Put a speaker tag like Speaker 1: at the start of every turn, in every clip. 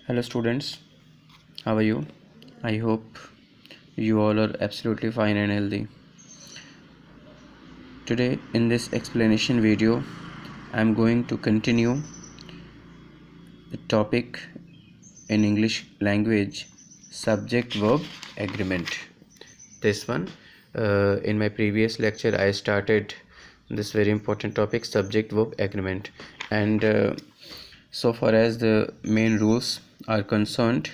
Speaker 1: Hello students, how are you? I hope you all are absolutely fine and healthy. Today in this explanation video, I am going to continue the topic in English language, subject verb agreement. This one, in my previous lecture I started this very important topic, subject verb agreement, and so far as the main rules are concerned,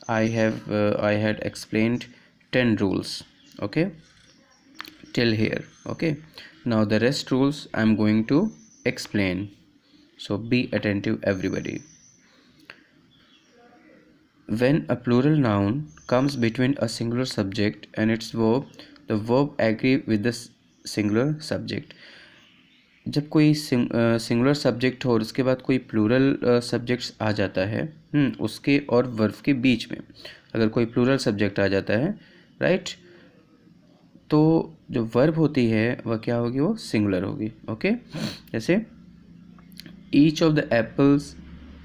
Speaker 1: I had explained 10 rules, okay, till here. Okay, now the rest rules I'm going to explain, so be attentive everybody. When a plural noun comes between a singular subject and its verb, the verb agree with the singular subject. जब कोई singular subject हो और उसके बाद कोई plural subjects आ जाता है, उसके और वर्ब के बीच में अगर कोई प्लूरल सब्जेक्ट आ जाता है, राइट, तो जो वर्ब होती है वह क्या होगी, वो सिंगुलर होगी. ओके, जैसे each of the apples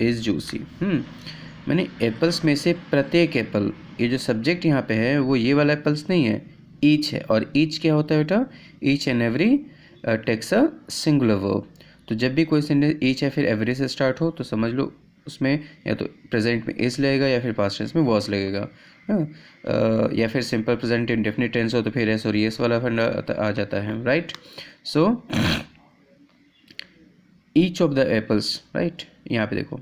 Speaker 1: is juicy. मैंने एप्पल्स में से प्रत्येक एप्पल, ये जो सब्जेक्ट यहाँ पे है वो ये वाला एप्पल्स नहीं है, ईच है. और ईच क्या होता है बेटा, each and every takes a singular verb. तो जब भी कोई सेंटेंस ईच या फिर एवरी से स्टार्ट हो तो समझ लो उसमें या तो प्रेजेंट में इज लगेगा या फिर पास्ट टेंस में वॉज लगेगा. या फिर सिंपल प्रेजेंट इंडेफिनिट टेंस हो तो फिर एस और येस वाला फंडा आ जाता है, right. So each of the apples, right, यहाँ पे देखो,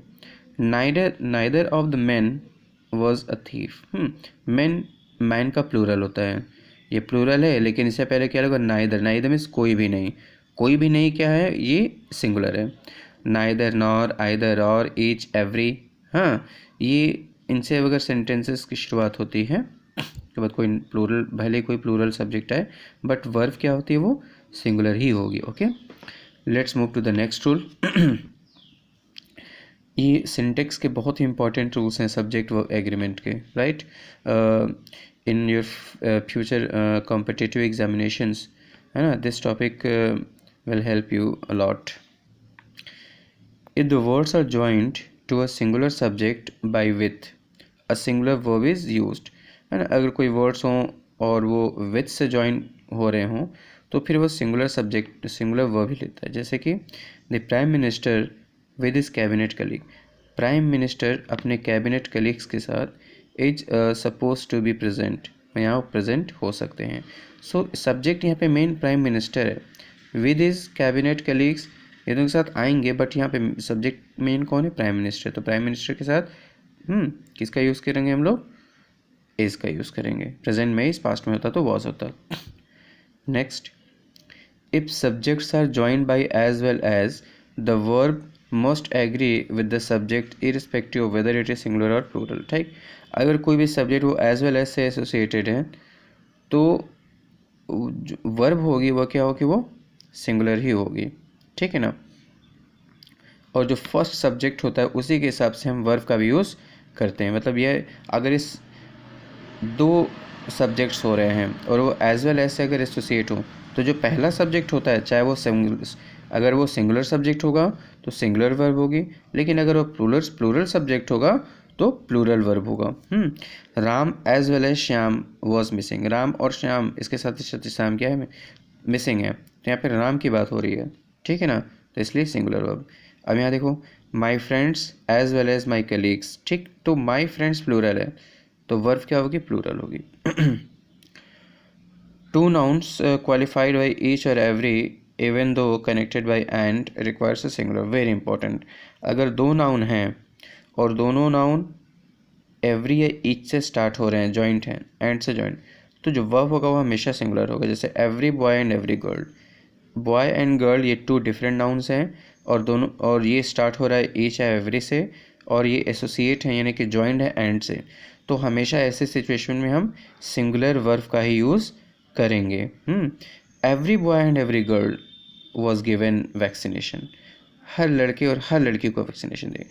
Speaker 1: neither of the man was a thief. Man का प्लूरल होता है, ये प्लूरल है, लेकिन इससे पहले क्या लगा, नाइदर मीन्स कोई भी नहीं. कोई भी नहीं क्या है, ये सिंगुलर है. नाइदर, नॉर, आइदर, और, ईच, एवरी, ये इनसे अगर सेंटेंसेस की शुरुआत होती है के बाद कोई प्लूरल, भले कोई प्लूरल सब्जेक्ट है, बट वर्ब क्या होती है, वो सिंगुलर ही होगी. Okay, let's move to the next rule. ये सिंटेक्स के बहुत ही इंपॉर्टेंट रूल्स हैं सब्जेक्ट वर्ब एग्रीमेंट के, right. In your future competitive examinations, है ना, this topic will help you a lot. If the words are joint to a singular subject by with, a singular verb is used. है ना, अगर कोई words हों और वो विथ से जॉइन हो रहे हों तो फिर वो सिंगुलर सब्जेक्ट, सिंगुलर वर्ब ही लेता है. जैसे कि the prime minister with his cabinet colleague. Prime minister अपने कैबिनेट कलीग्स के साथ is suppose to be present, यहाँ प्रेजेंट हो सकते हैं. सो सब्जेक्ट यहाँ पे मेन प्राइम मिनिस्टर है, विद हिज कैबिनेट कलीग्स ये दोनों के साथ आएंगे, बट यहाँ पे सब्जेक्ट मेन कौन है, प्राइम मिनिस्टर. तो प्राइम मिनिस्टर के साथ किसका यूज़ करेंगे हम लोग, इज का यूज़ करेंगे. प्रेजेंट में इज, पास्ट में होता तो वॉज होता. Next, if subjects are joined by as well as, the verb must agree with the subject irrespective of whether it is singular or plural. ठीक, अगर कोई भी सब्जेक्ट वो एज वेल एज से एसोसिएटेड है तो वर्ब होगी वो क्या होगी, वो सिंगुलर ही होगी. ठीक है ना. और जो फर्स्ट सब्जेक्ट होता है उसी के हिसाब से हम वर्ब का भी यूज़ करते हैं. मतलब ये अगर इस दो सब्जेक्ट्स हो रहे हैं और वो एज वेल एज से अगर एसोसिएट हो तो जो पहला सब्जेक्ट होता है, चाहे वो अगर वो सिंगुलर सब्जेक्ट होगा तो सिंगुलर वर्ब होगी, लेकिन अगर वो प्लूरल सब्जेक्ट होगा तो प्लूरल वर्ब होगा. Ram as well as Shyam was missing. Ram और श्याम इसके साथ श्याम क्या है, मिसिंग है, तो यहाँ पे राम की बात हो रही है. ठीक है ना, तो इसलिए सिंगुलर वर्ब. अब यहाँ देखो, my friends as well as my colleagues. ठीक, तो माई फ्रेंड्स प्लूरल है तो वर्ब क्या होगी, प्लूरल होगी. Two nouns qualified by each और every even though connected by and requires a singular. very important. अगर दो नाउन हैं और दोनों नाउन एवरी या ईच से स्टार्ट हो रहे हैं, जॉइंट हैं, एंड से जॉइंट, तो जो वर्ब होगा वो हमेशा सिंगुलर होगा. जैसे every boy and every girl. Boy and girl ये टू डिफरेंट नाउन्स हैं और दोनों, और ये स्टार्ट हो रहा है ईच या एवरी से और ये एसोसिएट हैं यानी कि जॉइंट है एंड से, तो हमेशा ऐसे सिचुएशन में हम सिंगुलर वर्ब का ही यूज़ करेंगे. Every boy and every girl was given vaccination. हर लड़के और हर लड़की को वैक्सीनेशन दे.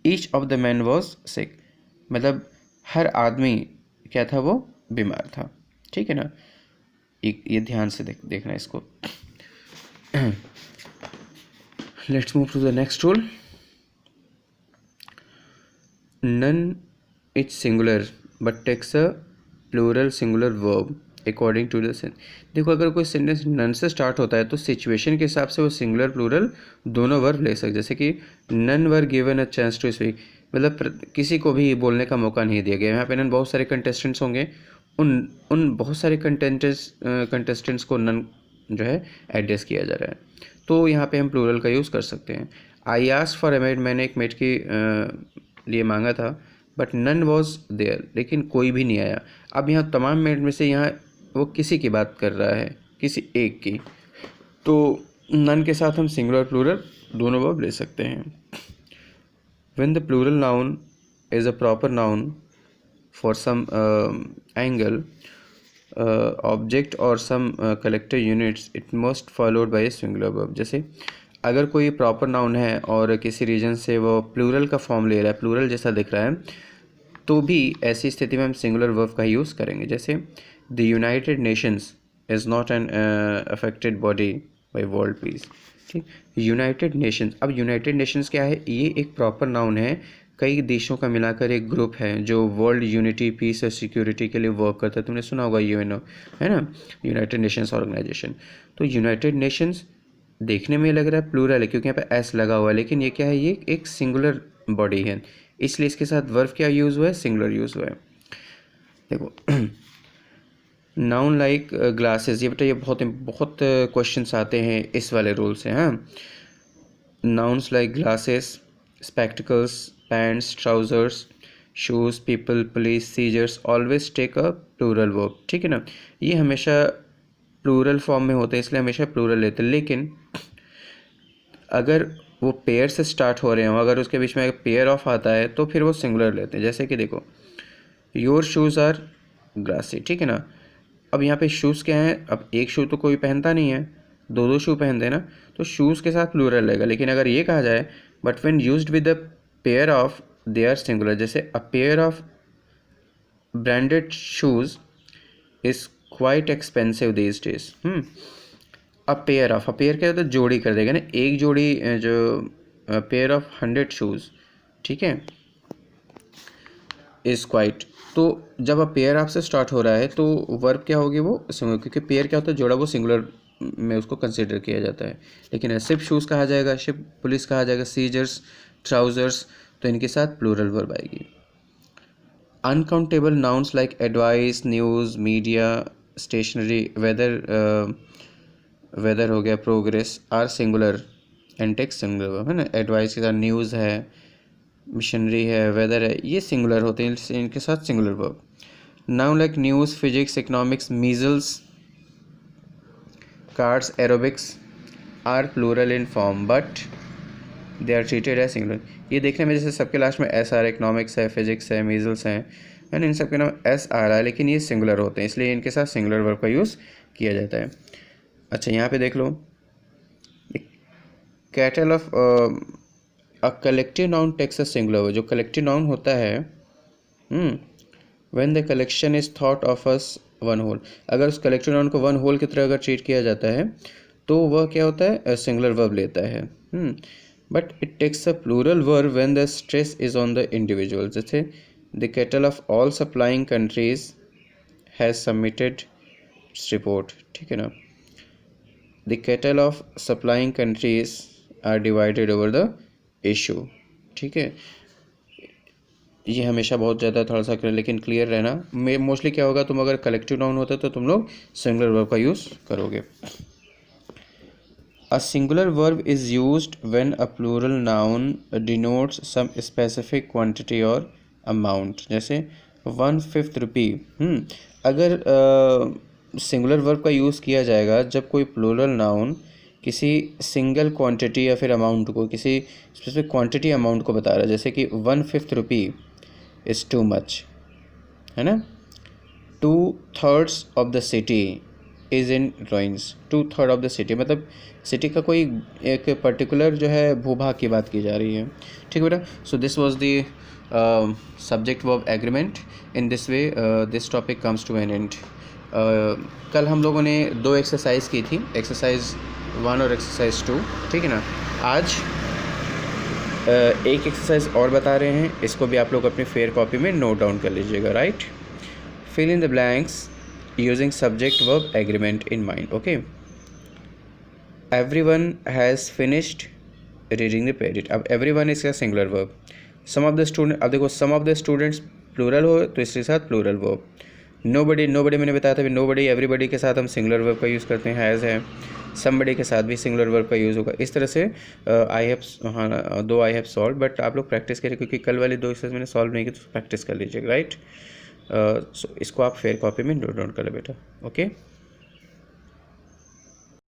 Speaker 1: Each of the man was sick, मतलब हर आदमी क्या था, वो बीमार था. ठीक है ना, ये ध्यान से देखना इसको. Let's move to the next rule. None is singular but takes a plural singular verb according to the sense. देखो अगर कोई सेंटेंस नन से स्टार्ट होता है तो सिचुएशन के हिसाब से वो सिंगुलर प्लूरल दोनों वर्ब ले सकते। जैसे कि none were given a chance to speak, मतलब किसी को भी बोलने का मौका नहीं दिया गया। यहाँ पे नन बहुत सारे कंटेस्टेंट्स होंगे, उन उन बहुत सारे कंटेस्टेंट्स को नन जो है एड्रेस किया जा रहा है, तो यहाँ पे हम प्लूरल का यूज़ कर सकते हैं। I asked for a made, मैंने एक मेड के लिए मांगा था, बट नन वॉज देयर, लेकिन कोई भी नहीं आया। अब यहाँ तमाम मेड में से यहाँ वो किसी की बात कर रहा है, किसी एक की, तो नन के साथ हम सिंगुलर प्लूरल दोनों वर्ब ले सकते हैं। When the plural noun is a proper noun for some angle, object or some collective units, it must followed by a singular verb। जैसे अगर कोई प्रॉपर नाउन है और किसी रीजन से वो प्लूरल का फॉर्म ले रहा है, प्लूरल जैसा दिख रहा है, तो भी ऐसी स्थिति में हम सिंगुलर वर्ब का यूज़ करेंगे। जैसे the United Nations is not an affected body by world peace. ठीक, यूनाइटेड नेशंस, अब यूनाइटेड नेशंस क्या है, ये एक प्रॉपर नाउन है, कई देशों का मिलाकर एक ग्रुप है जो वर्ल्ड यूनिटी, पीस और सिक्योरिटी के लिए वर्क करता है। तुमने सुना होगा यूएनओ, है ना, यूनाइटेड नेशंस ऑर्गेनाइजेशन। तो यूनाइटेड नेशंस देखने में लग रहा है प्लूरल है क्योंकि यहाँ पे एस लगा हुआ है, लेकिन ये क्या है, ये एक सिंगुलर बॉडी है, इसलिए इसके साथ वर्ब क्या यूज़ हुआ है, सिंगुलर यूज़ हुआ है। देखो नाउन लाइक ग्लासेस, ये बेटा ये बहुत बहुत क्वेश्चंस आते हैं इस वाले रूल से। हाँ, nouns like glasses, spectacles, pants, trousers, shoes, people, police, scissors always take a plural verb. ठीक है ना, ये हमेशा प्लूरल फॉर्म में होते हैं, इसलिए हमेशा प्लूरल लेते हैं। लेकिन अगर वो पेयर से स्टार्ट हो रहे हो, अगर उसके बीच में एक पेयर ऑफ आता है तो फिर वो सिंगुलर लेते हैं। जैसे कि देखो योर शूज़ आर ग्लासी, ठीक है ना, अब यहाँ पे शूज़ क्या है, अब एक शू तो कोई पहनता नहीं है, दो दो शू पहनते हैं ना, तो शूज़ के साथ प्लूरल लगेगा। लेकिन अगर ये कहा जाए but when used with the pair of they are singular, जैसे a pair of branded shoes is quite expensive these days. A pair of, a pair क्या होता है, जोड़ी कर देगा ना, एक जोड़ी जो पेयर ऑफ 100 शूज़, ठीक है, इज़ क्वाइट। तो जब अब पेयर आपसे स्टार्ट हो रहा है तो वर्ब क्या होगी, वो सिंगुलर, क्योंकि पेयर क्या होता है, जोड़ा, वो सिंगुलर में उसको कंसिडर किया जाता है। लेकिन सिर्फ शूज़ कहा जाएगा, सिर्फ पुलिस कहा जाएगा, सीजर्स, ट्राउजर्स, तो इनके साथ प्लूरल वर्ब आएगी। Uncountable nouns like advice, news, media, stationery, weather हो गया, progress, are singular and takes singular verb, है ना। एडवाइस के साथ न्यूज़ है, मिशनरी है, वेदर है, ये सिंगुलर होते हैं, इनके साथ singular verb. Noun like news, physics, economics, measles, cards, aerobics are plural in form but they are treated as singular. ये देखने में जैसे सबके लास्ट में एस आ रहा है, इकोनॉमिक्स है, फिजिक्स है, मीजल्स हैं, है ना, इन सब के नाम एस आ रहा है, लेकिन ये सिंगुलर होते हैं, इसलिए इनके साथ सिंगुलर वर्ब का यूज़ किया जाता है। अच्छा, यहाँ पे देख लो, cattle of a collective noun takes a singular verb. जो कलेक्टिव नाउन होता है, when the collection is thought of as one whole, अगर उस कलेक्टिव नाउन को वन होल की तरह अगर ट्रीट किया जाता है तो वह क्या होता है, सिंगुलर वर्ब लेता है। But it takes a plural verb when the stress is on the individual. जैसे the cattle of all supplying countries has submitted report, ठीक है ना, the cattle of supplying countries are divided over the issue, ठीक है। ये हमेशा बहुत ज़्यादा थोड़ा सा लेकिन क्लियर रहना, में मोस्टली क्या होगा, तुम अगर कलेक्टिव नाउन होता तो तुम लोग सिंगुलर वर्ब का यूज़ करोगे। A singular verb is used when a plural noun denotes some specific quantity और अमाउंट। जैसे 1/5 रुपी, अगर सिंगुलर वर्ब का यूज़ किया जाएगा जब कोई प्लूरल नाउन किसी सिंगल क्वांटिटी या फिर अमाउंट को, किसी स्पेसिफिक क्वांटिटी अमाउंट को बता रहा है। जैसे कि 1/5 रुपी इज़ टू मच, है ना। 2/3 of the city is in ruins, 2/3 of the city मतलब सिटी का कोई एक पर्टिकुलर जो है भूभाग की बात की जा रही है, ठीक है बेटा। So this was the subject verb agreement. In this way this topic comes to an end. कल हम लोगों ने 2 एक्सरसाइज की थी, एक्सरसाइज 1 और एक्सरसाइज 2, ठीक है ना। आज एक एक्सरसाइज और बता रहे हैं, इसको भी आप लोग अपनी फेयर कॉपी में नोट डाउन कर लीजिएगा, right. Fill in the blanks using subject verb agreement in mind. Okay, everyone has finished reading the page. अब एवरीवन इसका singular verb, some of the student, अब देखो some of the students plural हो तो इसके साथ प्लूरल वर्ब। नोबडी, नोबडी मैंने बताया था कि नोबडी एवरीबडी के साथ हम सिंगुलर वर्ब का यूज़ करते हैं, हैज़ है। समबडी के साथ भी सिंगुलर वर्ब का यूज़ होगा। इस तरह से आई हैव, हाँ दो आई हैव सॉल्व, बट आप लोग प्रैक्टिस करें क्योंकि कल वाली दो एक्सरसाइज मैंने सॉल्व नहीं की, तो प्रैक्टिस कर लीजिएगा, राइट। सो इसको आप फेयर कॉपी में नोट डाउन करें बेटा। ओके।